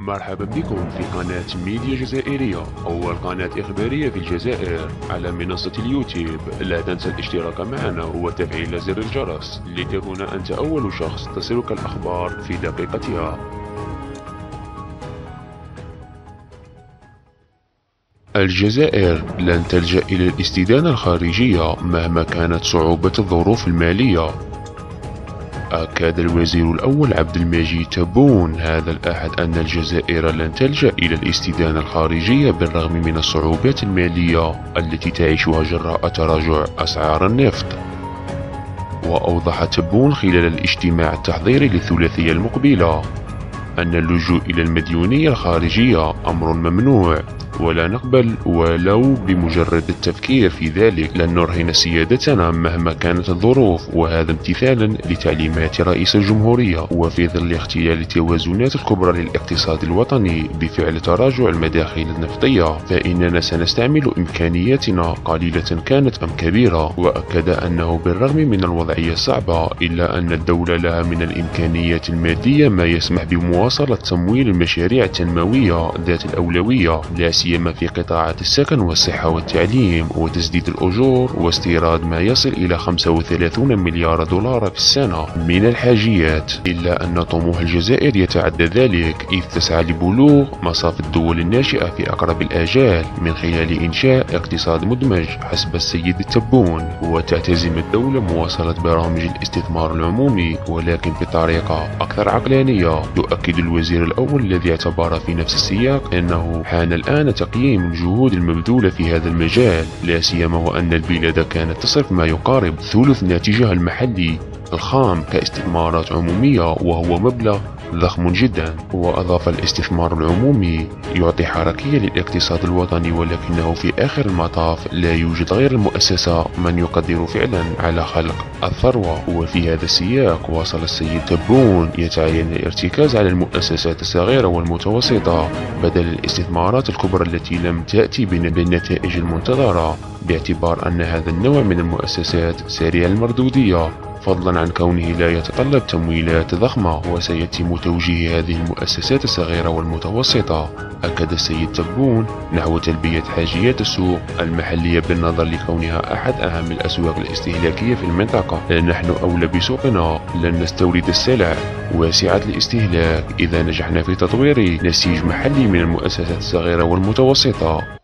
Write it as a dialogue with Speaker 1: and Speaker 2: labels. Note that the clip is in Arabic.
Speaker 1: مرحبا بكم في قناة ميديا جزائرية، أول قناة إخبارية في الجزائر على منصة اليوتيوب. لا تنسى الاشتراك معنا وتفعيل زر الجرس لتكون أنت أول شخص تصلك الأخبار في دقيقتها. الجزائر لن تلجأ إلى الاستدانة الخارجية مهما كانت صعوبة الظروف المالية. أكد الوزير الأول عبد المجيد تبون هذا الأحد أن الجزائر لن تلجأ إلى الاستدانة الخارجية بالرغم من الصعوبات المالية التي تعيشها جراء تراجع أسعار النفط. وأوضح تبون خلال الاجتماع التحضيري للثلاثية المقبلة أن اللجوء إلى المديونية الخارجية أمر ممنوع، ولا نقبل ولو بمجرد التفكير في ذلك. لن نرهن سيادتنا مهما كانت الظروف، وهذا امتثالا لتعليمات رئيس الجمهورية وفي ظل اختلال التوازنات الكبرى للاقتصاد الوطني بفعل تراجع المداخيل النفطية، فإننا سنستعمل إمكانياتنا قليلة كانت أم كبيرة. وأكد أنه بالرغم من الوضعية الصعبة إلا أن الدولة لها من الإمكانيات المادية ما يسمح بمواصلة تمويل المشاريع التنموية ذات الأولوية، لا سيما في قطاعات السكن والصحة والتعليم وتسديد الأجور واستيراد ما يصل إلى 35 مليار دولار في السنة من الحاجيات. إلا أن طموح الجزائر يتعدى ذلك، إذ تسعى لبلوغ مصاف الدول الناشئة في أقرب الآجال من خلال إنشاء اقتصاد مدمج حسب السيد التبون. وتعتزم الدولة مواصلة برامج الاستثمار العمومي ولكن بطريقة أكثر عقلانية. يؤكد الوزير الأول الذي اعتبر في نفس السياق أنه حان الآن تقييم الجهود المبذولة في هذا المجال، لا سيما وأن البلاد كانت تصرف ما يقارب ثلث ناتجها المحلي الخام كاستثمارات عمومية، وهو مبلغ ضخم جدا. وأضاف الاستثمار العمومي يعطي حركية للاقتصاد الوطني، ولكنه في آخر المطاف لا يوجد غير المؤسسة من يقدر فعلا على خلق الثروة. وفي هذا السياق واصل السيد تبون يتعين الارتكاز على المؤسسات الصغيرة والمتوسطة بدل الاستثمارات الكبرى التي لم تأتي بالنتائج المنتظرة، باعتبار أن هذا النوع من المؤسسات سريع المردودية فضلا عن كونه لا يتطلب تمويلات ضخمة، وسيتم توجيه هذه المؤسسات الصغيرة والمتوسطة. أكد السيد تبون نحو تلبية حاجيات السوق المحلية بالنظر لكونها أحد أهم الأسواق الاستهلاكية في المنطقة. نحن أولى بسوقنا، لن نستورد السلع واسعة الاستهلاك إذا نجحنا في تطوير نسيج محلي من المؤسسات الصغيرة والمتوسطة.